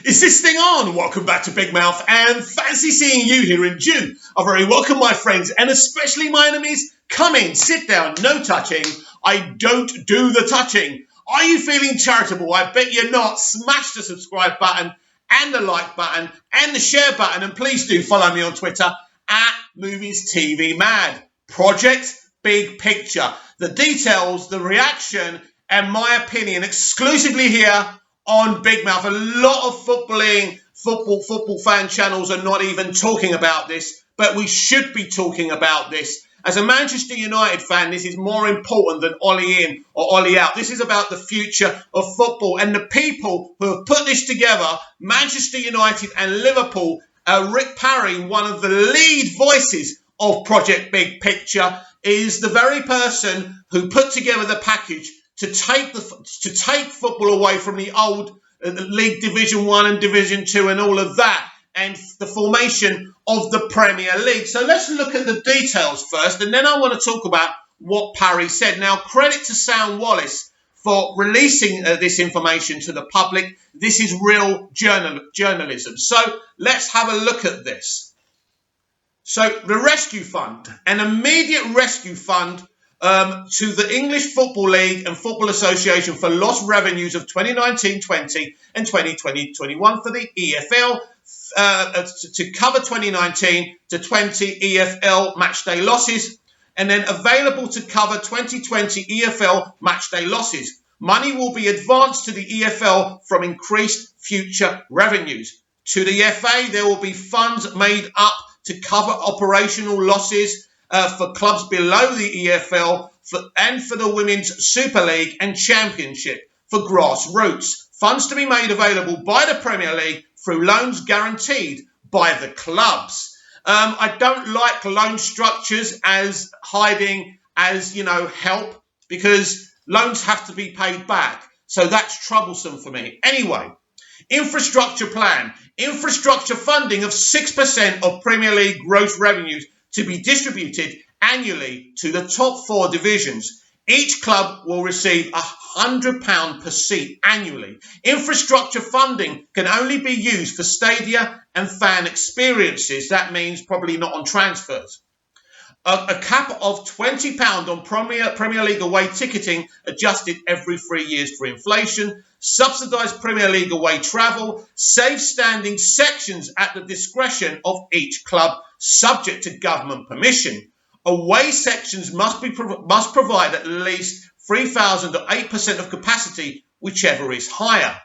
Is this thing on? Welcome back to Big Mouth, and fancy seeing you here in June. I very welcome my friends, and especially my enemies. Come in, sit down, no touching. I don't do the touching. Are you feeling charitable? I bet you're not. Smash the subscribe button, and the like button, and the share button, and please do follow me on Twitter, @MoviesTVMad. Project Big Picture. The details, the reaction, and my opinion exclusively here on Big Mouth. A lot of football fan channels are not even talking about this, but we should be talking about this. As a Manchester United fan, this is more important than Ollie in or Ollie out. This is about the future of football, and the people who have put this together, Manchester United and Liverpool. Rick Parry, one of the lead voices of Project Big Picture, is the very person who put together the package to take football away from the old League Division 1 and Division 2 and all of that, and the formation of the Premier League. So let's look at the details first, and then I want to talk about what Parry said. Now, credit to Sam Wallace for releasing this information to the public. This is real journalism. So let's have a look at this. So the Rescue Fund, an immediate rescue fund to the English Football League and Football Association for lost revenues of 2019-20 and 2020-21 for the EFL to cover 2019-20 EFL matchday losses, and then available to cover 2020 EFL matchday losses. Money will be advanced to the EFL from increased future revenues. To the FA, there will be funds made up to cover operational losses for clubs below the EFL and for the Women's Super League and Championship for grassroots. Funds to be made available by the Premier League through loans guaranteed by the clubs. I don't like loan structures as hiding as, help, because loans have to be paid back. So that's troublesome for me. Anyway, infrastructure plan. Infrastructure funding of 6% of Premier League gross revenues to be distributed annually to the top 4 divisions. Each club will receive £100 per seat annually. Infrastructure funding can only be used for stadia and fan experiences. That means probably not on transfers. A cap of £20 on Premier League away ticketing, adjusted every 3 years for inflation. Subsidised Premier League away travel. Safe standing sections at the discretion of each club, subject to government permission. Away sections must provide at least 3,000 or 8% of capacity, whichever is higher.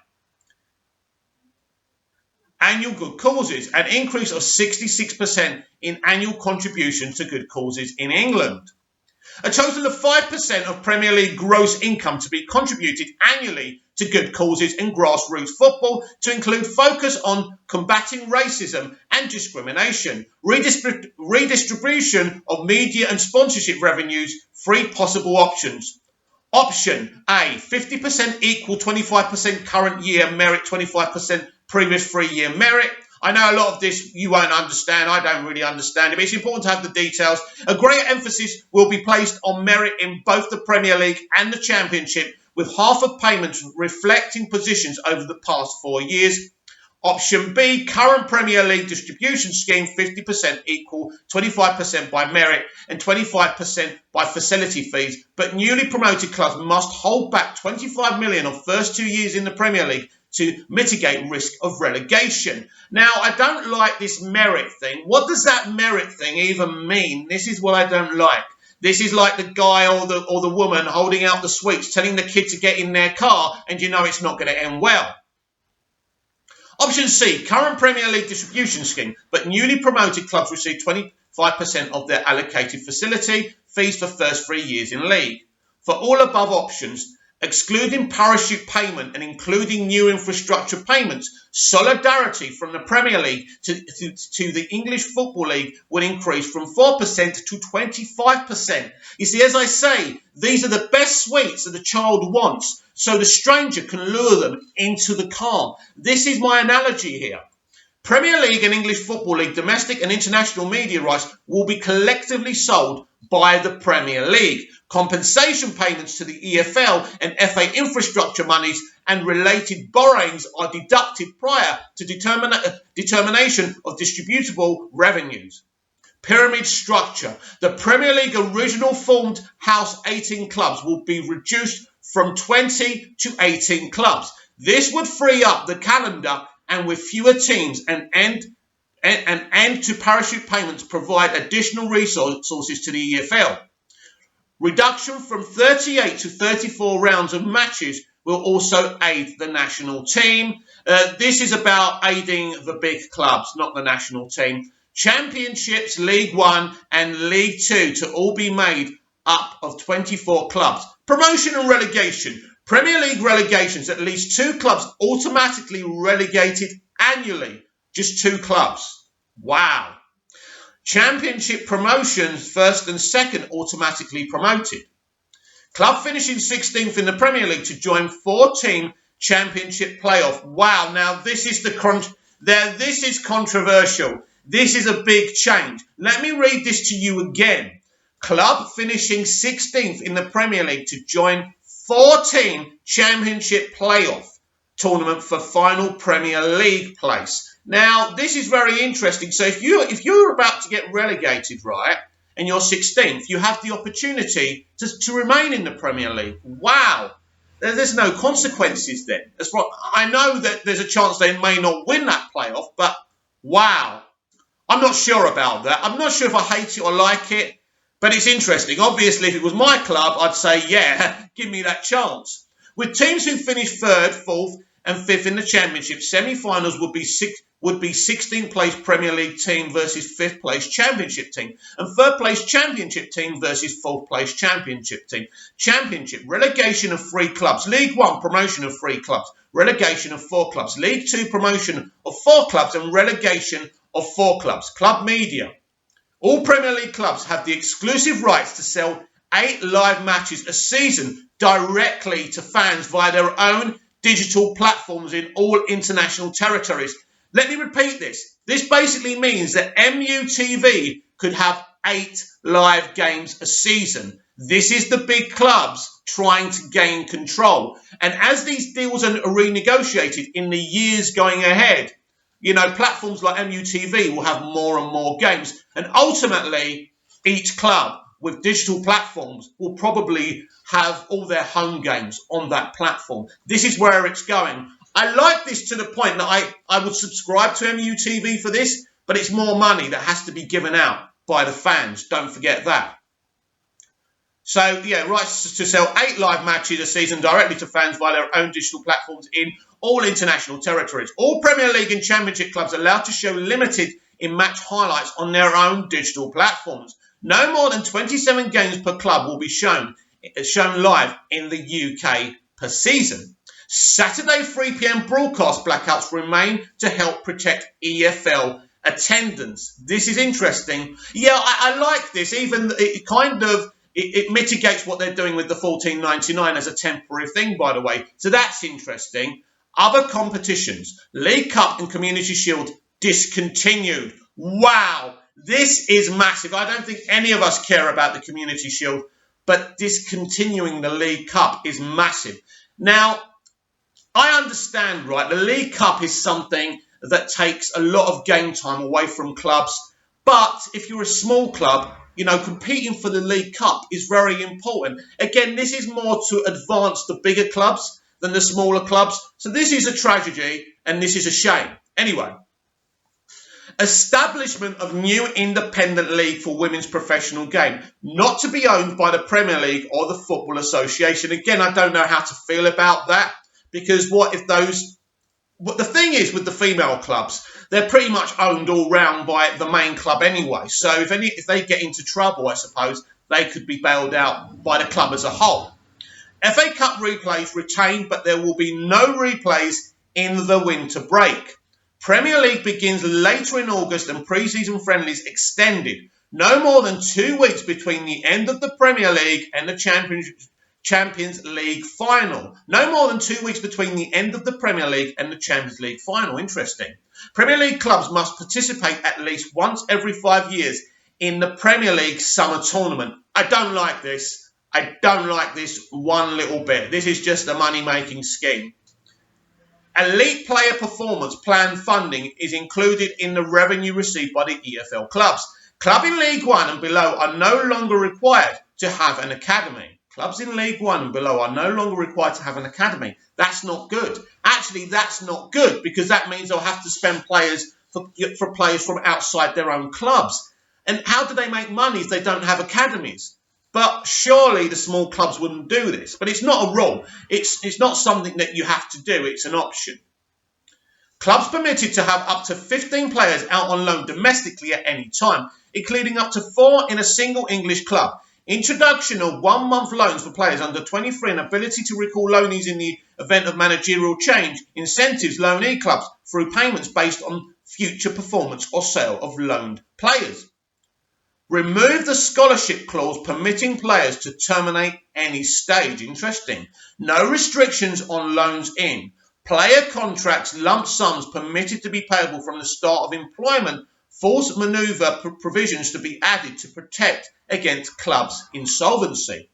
Annual good causes, an increase of 66% in annual contribution to good causes in England. A total of 5% of Premier League gross income to be contributed annually to good causes in grassroots football, to include focus on combating racism and discrimination, redistribution of media and sponsorship revenues, 3 possible options. Option A, 50% equal 25% current year merit, 25% previous 3-year merit. I know a lot of this you won't understand. I don't really understand it, but it's important to have the details. A greater emphasis will be placed on merit in both the Premier League and the Championship, with half of payments reflecting positions over the past 4 years. Option B, current Premier League distribution scheme, 50% equal 25% by merit and 25% by facility fees, but newly promoted clubs must hold back $25 million of first 2 years in the Premier League to mitigate risk of relegation. Now, I don't like this merit thing. What does that merit thing even mean? This is what I don't like. This is like the guy or the woman holding out the sweets, telling the kid to get in their car, and you know it's not going to end well. Option C, current Premier League distribution scheme, but newly promoted clubs receive 25% of their allocated facility fees for first 3 years in league. For all above options, excluding parachute payment and including new infrastructure payments, solidarity from the Premier League to the English Football League would increase from 4% to 25%. You see, as I say, these are the best sweets that the child wants, so the stranger can lure them into the car. This is my analogy here. Premier League and English Football League domestic and international media rights will be collectively sold by the Premier League. Compensation payments to the EFL and FA infrastructure monies and related borrowings are deducted prior to determination of distributable revenues. Pyramid structure. The Premier League original formed house 18 clubs will be reduced from 20 to 18 clubs. This would free up the calendar and with fewer teams and end to parachute payments provide additional resources to the EFL. Reduction from 38 to 34 rounds of matches will also aid the national team. This is about aiding the big clubs, not the national team. Championships, League One and League Two to all be made up of 24 clubs. Promotion and relegation. Premier League relegations, at least 2 clubs automatically relegated annually. Just 2 clubs. Wow. Championship promotions, first and second, automatically promoted. Club finishing 16th in the Premier League to join 4-team championship playoff. Wow, now this is this is controversial. This is a big change. Let me read this to you again. Club finishing 16th in the Premier League to join 4-team championship playoff tournament for final Premier League place. Now, this is very interesting. So if you're about to get relegated, right, and you're 16th, you have the opportunity to remain in the Premier League. Wow. There's no consequences then. I know that there's a chance they may not win that playoff, but wow. I'm not sure about that. I'm not sure if I hate it or like it, but it's interesting. Obviously, if it was my club, I'd say, yeah, give me that chance. With teams who finish 3rd, 4th and 5th in the Championship, semi-finals would be 16th place Premier League team versus 5th place Championship team, and 3rd place Championship team versus 4th place Championship team. Championship, relegation of 3 clubs. League 1, promotion of 3 clubs. Relegation of 4 clubs. League 2, promotion of 4 clubs and relegation of 4 clubs. Club media. All Premier League clubs have the exclusive rights to sell 8 live matches a season directly to fans via their own digital platforms in all international territories. Let me repeat this. This basically means that MUTV could have 8 live games a season. This is the big clubs trying to gain control. And as these deals are renegotiated in the years going ahead, platforms like MUTV will have more and more games. And ultimately, each club with digital platforms will probably have all their home games on that platform. This is where it's going. I like this to the point that I would subscribe to MUTV for this, but it's more money that has to be given out by the fans. Don't forget that. So, yeah, rights to sell 8 live matches a season directly to fans via their own digital platforms in all international territories. All Premier League and Championship clubs are allowed to show limited in-match highlights on their own digital platforms. No more than 27 games per club will be shown live in the UK per season. Saturday 3 p.m. broadcast blackouts remain to help protect EFL attendance. This is interesting. Yeah, I like this. Even it mitigates what they're doing with the $14.99 as a temporary thing, by the way. So that's interesting. Other competitions, League Cup and Community Shield, discontinued. Wow, this is massive. I don't think any of us care about the Community Shield, but discontinuing the League Cup is massive. Now, I understand, right, the League Cup is something that takes a lot of game time away from clubs, but if you're a small club, competing for the League Cup is very important. Again, this is more to advance the bigger clubs than the smaller clubs. So this is a tragedy and this is a shame. Anyway, establishment of new independent league for women's professional game, not to be owned by the Premier League or the Football Association. Again, I don't know how to feel about that, because what the thing is with the female clubs, they're pretty much owned all round by the main club anyway. So if they get into trouble, I suppose, they could be bailed out by the club as a whole. FA Cup replays retained, but there will be no replays in the winter break. Premier League begins later in August and pre-season friendlies extended. No more than 2 weeks between the end of the Premier League and the Champions League final. No more than 2 weeks between the end of the Premier League and the Champions League final. Interesting. Premier League clubs must participate at least once every 5 years in the Premier League summer tournament. I don't like this. I don't like this one little bit. This is just a money-making scheme. Elite player performance plan funding is included in the revenue received by the EFL clubs. Clubs in League One and below are no longer required to have an academy. Clubs in League One and below are no longer required to have an academy. That's not good. Actually, that's not good because that means they'll have to spend players for players from outside their own clubs. And how do they make money if they don't have academies? But surely the small clubs wouldn't do this. But it's not a rule. It's not something that you have to do. It's an option. Clubs permitted to have up to 15 players out on loan domestically at any time, including up to 4 in a single English club. Introduction of 1 month loans for players under 23 and ability to recall loanees in the event of managerial change. Incentives loanee clubs through payments based on future performance or sale of loaned players. Remove the scholarship clause permitting players to terminate any stage. Interesting. No restrictions on loans in. Player contracts, lump sums permitted to be payable from the start of employment. Forced manoeuvre provisions to be added to protect against clubs' insolvency.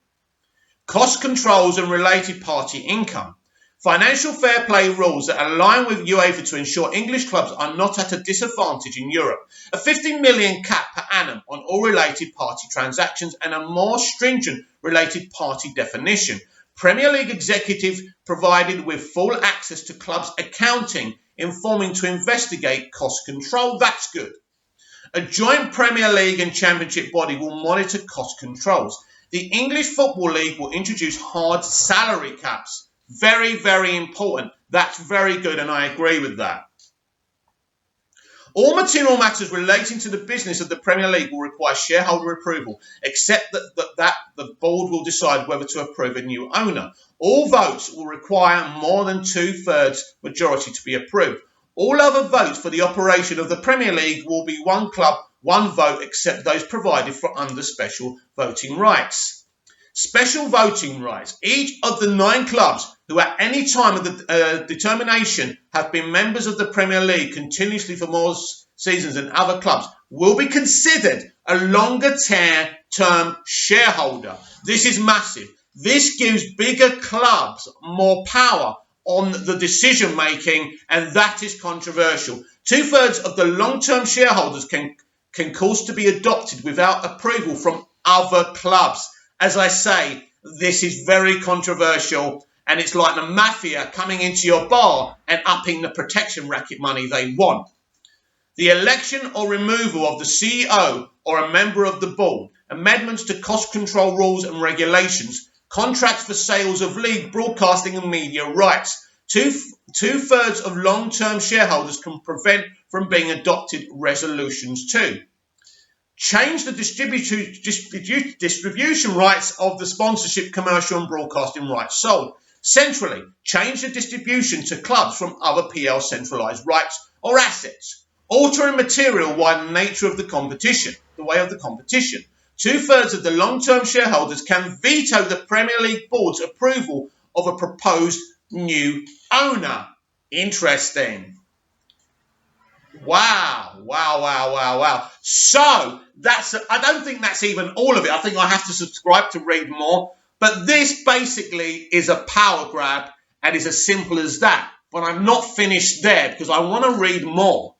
Cost controls and related party income. Financial fair play rules that align with UEFA to ensure English clubs are not at a disadvantage in Europe. A 15 million cap per annum on all related party transactions and a more stringent related party definition. Premier League executive provided with full access to clubs' accounting, informing to investigate cost control. That's good. A joint Premier League and Championship body will monitor cost controls. The English Football League will introduce hard salary caps. Very, very important. That's very good, and I agree with that. All material matters relating to the business of the Premier League will require shareholder approval, except that the board will decide whether to approve a new owner. All votes will require more than 2/3 majority to be approved. All other votes for the operation of the Premier League will be one club, one vote, except those provided for under special voting rights. Special voting rights. Each of the 9 clubs who at any time of the determination have been members of the Premier League continuously for more seasons than other clubs will be considered a longer term shareholder. This is massive. This gives bigger clubs more power on the decision making, and that is controversial. 2/3 of the long-term shareholders can cause to be adopted without approval from other clubs. As I say, this is very controversial, and it's like the mafia coming into your bar and upping the protection racket money they want. The election or removal of the CEO or a member of the board, amendments to cost control rules and regulations, contracts for sales of league broadcasting and media rights. 2/3 of long-term shareholders can prevent from being adopted resolutions too. Change the distribution rights of the sponsorship, commercial and broadcasting rights sold. Centrally, change the distribution to clubs from other PL centralised rights or assets. Altering material widen the nature of the competition, the way of the competition. 2/3 of the long-term shareholders can veto the Premier League board's approval of a proposed new owner. Interesting. Wow. So, I don't think that's even all of it. I think I have to subscribe to read more. But this basically is a power grab and is as simple as that. But I'm not finished there because I want to read more.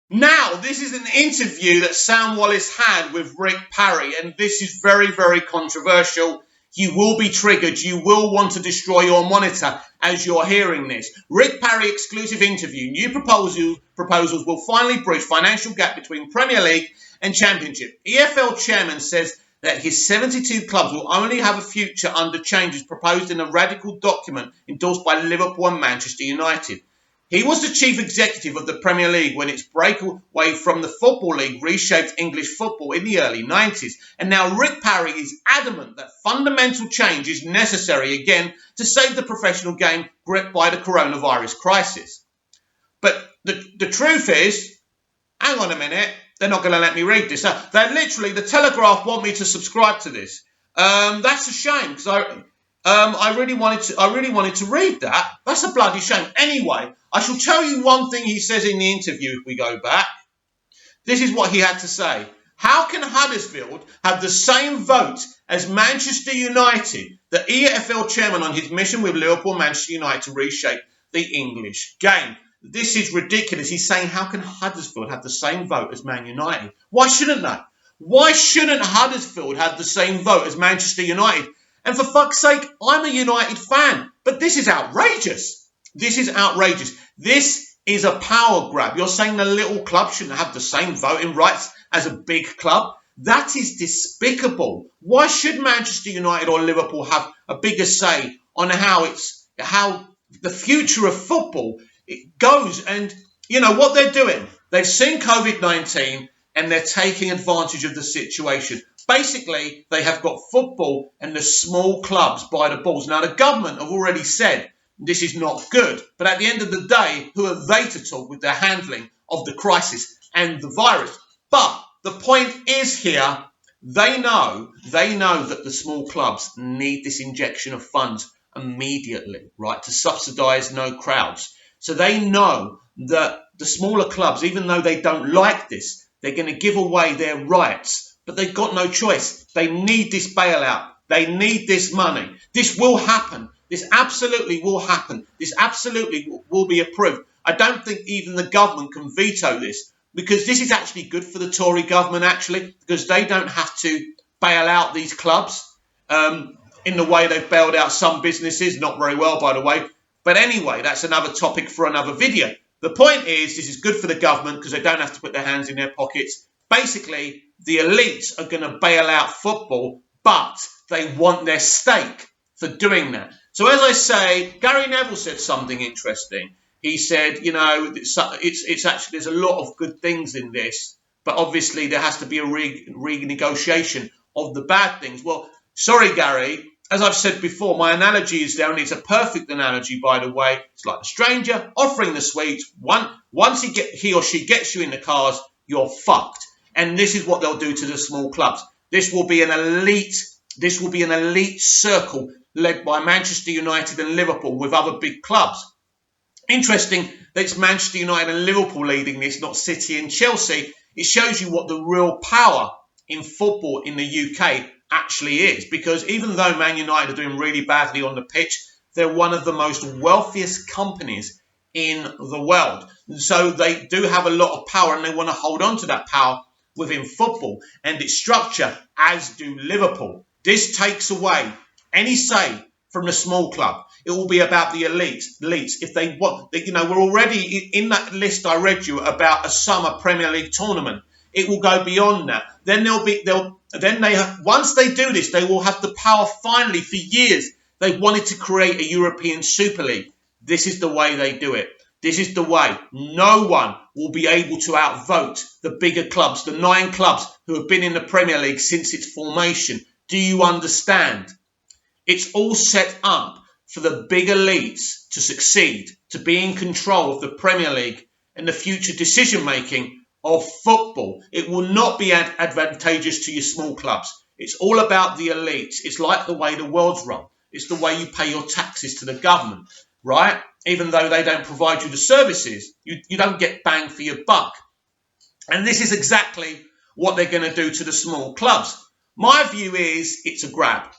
Now, this is an interview that Sam Wallace had with Rick Parry, and this is very, very controversial. You will be triggered. You will want to destroy your monitor as you're hearing this. Rick Parry exclusive interview. New proposals will finally bridge financial gap between Premier League and Championship. EFL chairman says that his 72 clubs will only have a future under changes proposed in a radical document endorsed by Liverpool and Manchester United. He was the chief executive of the Premier League when its breakaway from the Football League reshaped English football in the early 90s. And now Rick Parry is adamant that fundamental change is necessary again to save the professional game gripped by the coronavirus crisis. But the truth is, hang on a minute, they're not going to let me read this. They're literally, the Telegraph want me to subscribe to this. That's a shame, because I really wanted to read that. That's a bloody shame. Anyway, I shall tell you one thing he says in the interview if we go back. This is what he had to say. How can Huddersfield have the same vote as Manchester United? The EFL chairman on his mission with Liverpool and Manchester United to reshape the English game. This is ridiculous. He's saying, how can Huddersfield have the same vote as Man United? Why shouldn't they? Why shouldn't Huddersfield have the same vote as Manchester United? And for fuck's sake, I'm a United fan. But this is outrageous. This is outrageous. This is a power grab. You're saying the little club shouldn't have the same voting rights as a big club? That is despicable. Why should Manchester United or Liverpool have a bigger say on how the future of football it goes? And you know what they're doing? They've seen COVID-19 and they're taking advantage of the situation. Basically, they have got football and the small clubs by the balls. Now, the government have already said this is not good. But at the end of the day, who are they to talk with their handling of the crisis and the virus? But the point is here, they know that the small clubs need this injection of funds immediately, right, to subsidise no crowds. So they know that the smaller clubs, even though they don't like this, they're going to give away their rights. But they've got no choice. They need this bailout. They need this money. This will happen. This absolutely will happen. This absolutely will be approved. I don't think even the government can veto this, because this is actually good for the Tory government, actually, because they don't have to bail out these clubs in the way they've bailed out some businesses. Not very well, by the way. But anyway, that's another topic for another video. The point is, this is good for the government because they don't have to put their hands in their pockets. Basically, the elites are going to bail out football, but they want their stake for doing that. So as I say, Gary Neville said something interesting. He said, you know, it's actually, there's a lot of good things in this, but obviously there has to be a renegotiation of the bad things. Well, sorry, Gary. As I've said before, my analogy is there, and it's a perfect analogy, by the way. It's like a stranger offering the sweets. Once he or she gets you in the cars, you're fucked. And this is what they'll do to the small clubs. This will be an elite circle led by Manchester United and Liverpool with other big clubs. Interesting that it's Manchester United and Liverpool leading this, not City and Chelsea. It shows you what the real power in football in the UK actually is. Because even though Man United are doing really badly on the pitch, they're one of the most wealthiest companies in the world. And so they do have a lot of power, and they want to hold on to that power within football and its structure, as do Liverpool. This takes away any say from the small club. It will be about the elites. If they want, you know, we're already in that list I read you about a summer Premier League tournament. It will go beyond that. Then once they do this, they will have the power finally. For years, they wanted to create a European Super League. This is the way they do it. This is the way. No one will be able to outvote the bigger clubs, the 9 clubs who have been in the Premier League since its formation. Do you understand? It's all set up for the big elites to succeed, to be in control of the Premier League and the future decision-making of football. It will not be advantageous to your small clubs. It's all about the elites. It's like the way the world's run. It's the way you pay your taxes to the government, right? Even though they don't provide you the services, you don't get bang for your buck. And this is exactly what they're going to do to the small clubs. My view is it's a grab.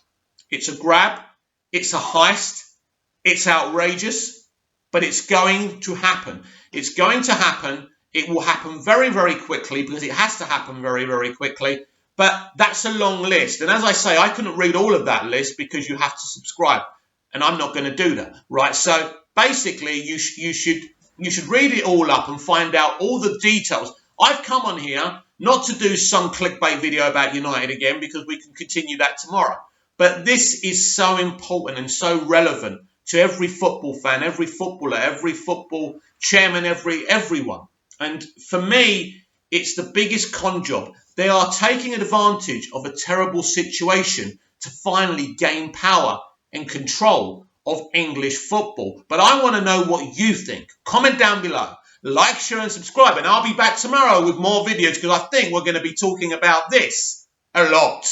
It's a grab. It's a heist. It's outrageous, but it's going to happen. It's going to happen. It will happen very, very quickly, because it has to happen very, very quickly. But that's a long list. And as I say, I couldn't read all of that list because you have to subscribe. And I'm not going to do that, right? So basically, you should read it all up and find out all the details. I've come on here not to do some clickbait video about United again, because we can continue that tomorrow. But this is so important and so relevant to every football fan, every footballer, every football chairman, everyone. And for me, it's the biggest con job. They are taking advantage of a terrible situation to finally gain power and control of English football. But I want to know what you think. Comment down below. Like, share and subscribe. And I'll be back tomorrow with more videos because I think we're going to be talking about this a lot.